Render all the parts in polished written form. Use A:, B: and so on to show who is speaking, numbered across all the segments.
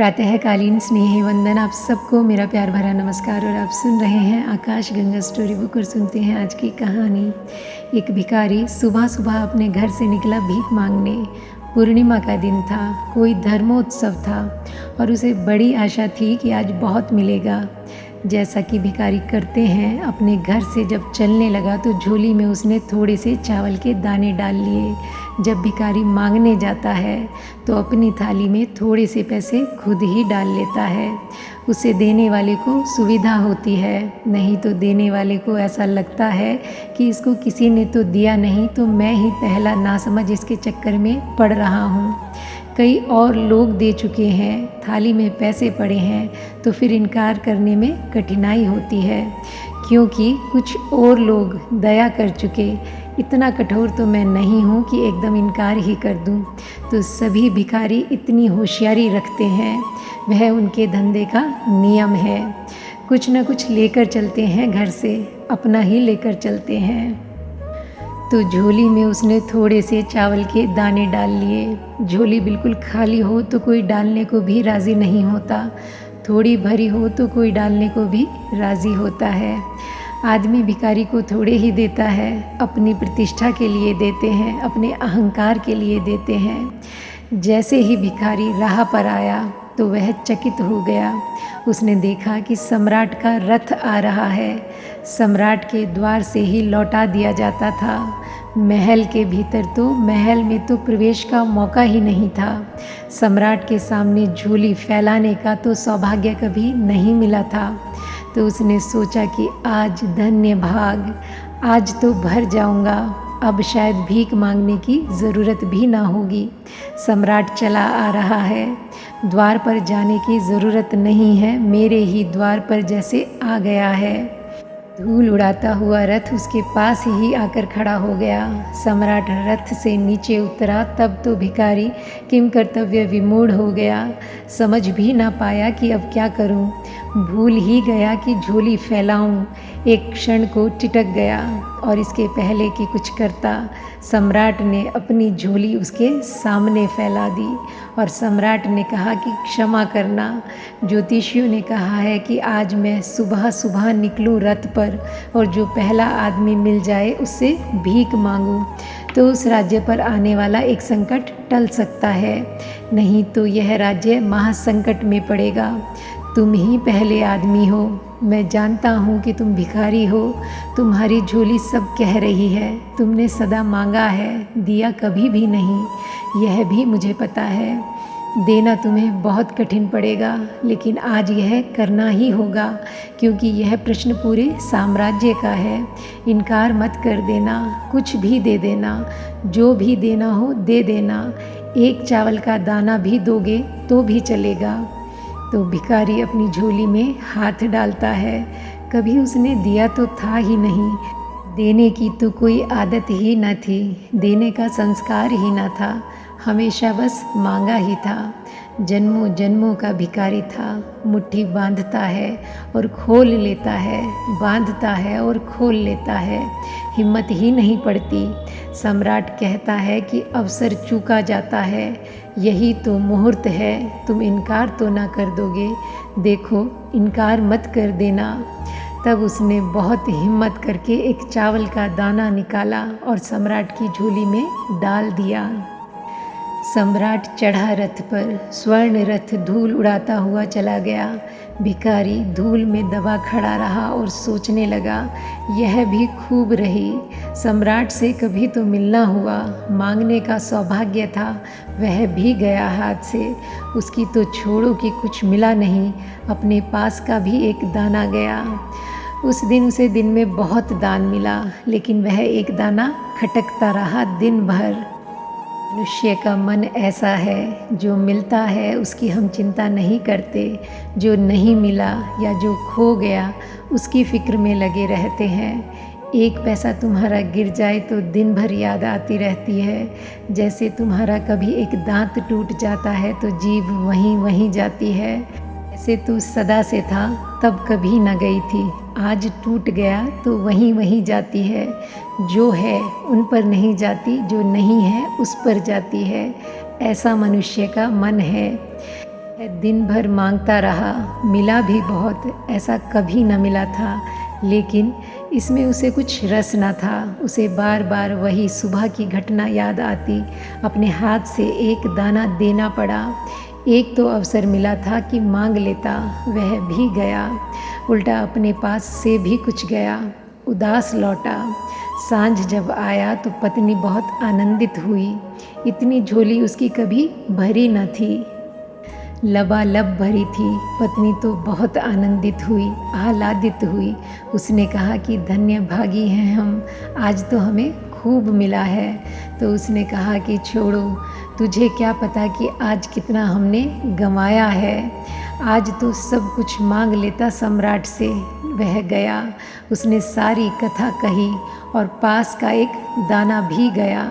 A: प्रातःकालीन स्नेह वंदन आप सबको मेरा प्यार भरा नमस्कार। और आप सुन रहे हैं आकाश गंगा स्टोरी बुक और सुनते हैं आज की कहानी। एक भिखारी सुबह सुबह अपने घर से निकला भीख मांगने। पूर्णिमा का दिन था, कोई धर्मोत्सव था और उसे बड़ी आशा थी कि आज बहुत मिलेगा। जैसा कि भिखारी करते हैं, अपने घर से जब चलने लगा तो झोली में उसने थोड़े से चावल के दाने डाल लिए। जब भिखारी मांगने जाता है तो अपनी थाली में थोड़े से पैसे खुद ही डाल लेता है। उसे देने वाले को सुविधा होती है, नहीं तो देने वाले को ऐसा लगता है कि इसको किसी ने तो दिया नहीं, तो मैं ही पहला नासमझ इसके चक्कर में पड़ रहा हूँ। कई और लोग दे चुके हैं, थाली में पैसे पड़े हैं, तो फिर इनकार करने में कठिनाई होती है, क्योंकि कुछ और लोग दया कर चुके। इतना कठोर तो मैं नहीं हूँ कि एकदम इनकार ही कर दूँ। तो सभी भिखारी इतनी होशियारी रखते हैं, वह उनके धंधे का नियम है। कुछ न कुछ लेकर चलते हैं घर से, अपना ही लेकर चलते हैं। तो झोली में उसने थोड़े से चावल के दाने डाल लिए। झोली बिल्कुल खाली हो तो कोई डालने को भी राज़ी नहीं होता, थोड़ी भरी हो तो कोई डालने को भी राज़ी होता है। आदमी भिखारी को थोड़े ही देता है, अपनी प्रतिष्ठा के लिए देते हैं, अपने अहंकार के लिए देते हैं। जैसे ही भिखारी राह पर आया तो वह चकित हो गया। उसने देखा कि सम्राट का रथ आ रहा है। सम्राट के द्वार से ही लौटा दिया जाता था। महल के भीतर तो महल में तो प्रवेश का मौका ही नहीं था। सम्राट के सामने झोली फैलाने का तो सौभाग्य कभी नहीं मिला था। तो उसने सोचा कि आज धन्य भाग, आज तो भर जाऊंगा, अब शायद भीख मांगने की ज़रूरत भी ना होगी। सम्राट चला आ रहा है, द्वार पर जाने की ज़रूरत नहीं है, मेरे ही द्वार पर जैसे आ गया है। धूल उड़ाता हुआ रथ उसके पास ही आकर खड़ा हो गया। सम्राट रथ से नीचे उतरा तब तो भिखारी किम कर्तव्य विमूढ़ हो गया, समझ भी ना पाया कि अब क्या करूं। भूल ही गया कि झोली फैलाऊं। एक क्षण को टिटक गया और इसके पहले कि कुछ करता, सम्राट ने अपनी झोली उसके सामने फैला दी और सम्राट ने कहा कि क्षमा करना, ज्योतिषियों ने कहा है कि आज मैं सुबह सुबह निकलूं रथ पर और जो पहला आदमी मिल जाए उससे भीख मांगूं, तो उस राज्य पर आने वाला एक संकट टल सकता है, नहीं तो यह राज्य महासंकट में पड़ेगा। तुम ही पहले आदमी हो, मैं जानता हूँ कि तुम भिखारी हो, तुम्हारी झोली सब कह रही है, तुमने सदा मांगा है, दिया कभी भी नहीं, यह भी मुझे पता है। देना तुम्हें बहुत कठिन पड़ेगा, लेकिन आज यह करना ही होगा, क्योंकि यह प्रश्न पूरे साम्राज्य का है। इनकार मत कर देना, कुछ भी दे देना, जो भी देना हो दे देना, एक चावल का दाना भी दोगे तो भी चलेगा। तो भिखारी अपनी झोली में हाथ डालता है। कभी उसने दिया तो था ही नहीं, देने की तो कोई आदत ही न थी, देने का संस्कार ही न था, हमेशा बस मांगा ही था। जन्मों जन्मों का भिखारी था, मुट्ठी बांधता है और खोल लेता है, बांधता है और खोल लेता है, हिम्मत ही नहीं पड़ती। सम्राट कहता है कि अवसर चूका जाता है, यही तो मुहूर्त है, तुम इनकार तो ना कर दोगे, देखो इनकार मत कर देना। तब उसने बहुत हिम्मत करके एक चावल का दाना निकाला और सम्राट की झोली में डाल दिया। सम्राट चढ़ा रथ पर, स्वर्ण रथ धूल उड़ाता हुआ चला गया। भिखारी धूल में दबा खड़ा रहा और सोचने लगा, यह भी खूब रही, सम्राट से कभी तो मिलना हुआ, मांगने का सौभाग्य था, वह भी गया हाथ से। उसकी तो छोड़ो कि कुछ मिला नहीं, अपने पास का भी एक दाना गया। उस दिन उसे दिन में बहुत दान मिला, लेकिन वह एक दाना खटकता रहा दिन भर। मनुष्य का मन ऐसा है, जो मिलता है उसकी हम चिंता नहीं करते, जो नहीं मिला या जो खो गया उसकी फ़िक्र में लगे रहते हैं। एक पैसा तुम्हारा गिर जाए तो दिन भर याद आती रहती है, जैसे तुम्हारा कभी एक दांत टूट जाता है तो जीभ वहीं वहीं जाती है। ऐसे तू सदा से था, तब कभी न गई थी, आज टूट गया तो वहीं वहीं जाती है। जो है उन पर नहीं जाती, जो नहीं है उस पर जाती है, ऐसा मनुष्य का मन है। दिन भर मांगता रहा, मिला भी बहुत, ऐसा कभी न मिला था, लेकिन इसमें उसे कुछ रस न था। उसे बार बार वही सुबह की घटना याद आती। अपने हाथ से एक दाना देना पड़ा। एक तो अवसर मिला था कि मांग लेता, वह भी गया। उल्टा अपने पास से भी कुछ गया, उदास लौटा। सांझ जब आया तो पत्नी बहुत आनंदित हुई। इतनी झोली उसकी कभी भरी न थी, लबालब भरी थी। पत्नी तो बहुत आनंदित हुई, आह्लादित हुई। उसने कहा कि धन्य भागी हैं हम, आज तो हमें खूब मिला है। तो उसने कहा कि छोड़ो, तुझे क्या पता कि आज कितना हमने गंवाया है। आज तो सब कुछ मांग लेता सम्राट से, वह गया। उसने सारी कथा कही और पास का एक दाना भी गया।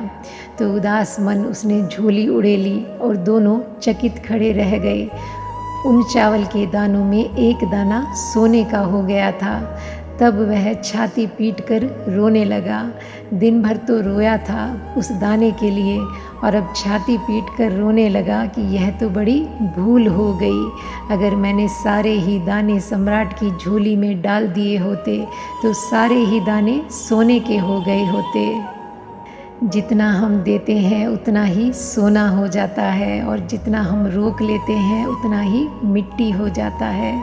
A: तो उदास मन उसने झोली उड़ेली और दोनों चकित खड़े रह गए। उन चावल के दानों में एक दाना सोने का हो गया था। तब वह छाती पीट कर रोने लगा। दिन भर तो रोया था उस दाने के लिए, और अब छाती पीट कर रोने लगा कि यह तो बड़ी भूल हो गई। अगर मैंने सारे ही दाने सम्राट की झोली में डाल दिए होते तो सारे ही दाने सोने के हो गए होते। जितना हम देते हैं उतना ही सोना हो जाता है, और जितना हम रोक लेते हैं उतना ही मिट्टी हो जाता है।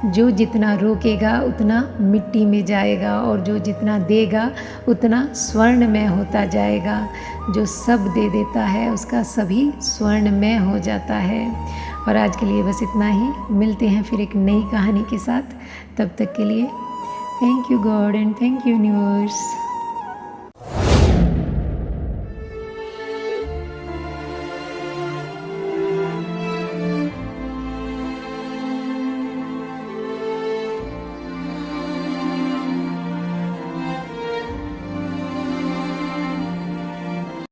A: जो जितना रोकेगा उतना मिट्टी में जाएगा, और जो जितना देगा उतना स्वर्णमय होता जाएगा। जो सब दे देता है उसका सभी स्वर्णमय हो जाता है। और आज के लिए बस इतना ही। मिलते हैं फिर एक नई कहानी के साथ। तब तक के लिए thank you God and thank you universe.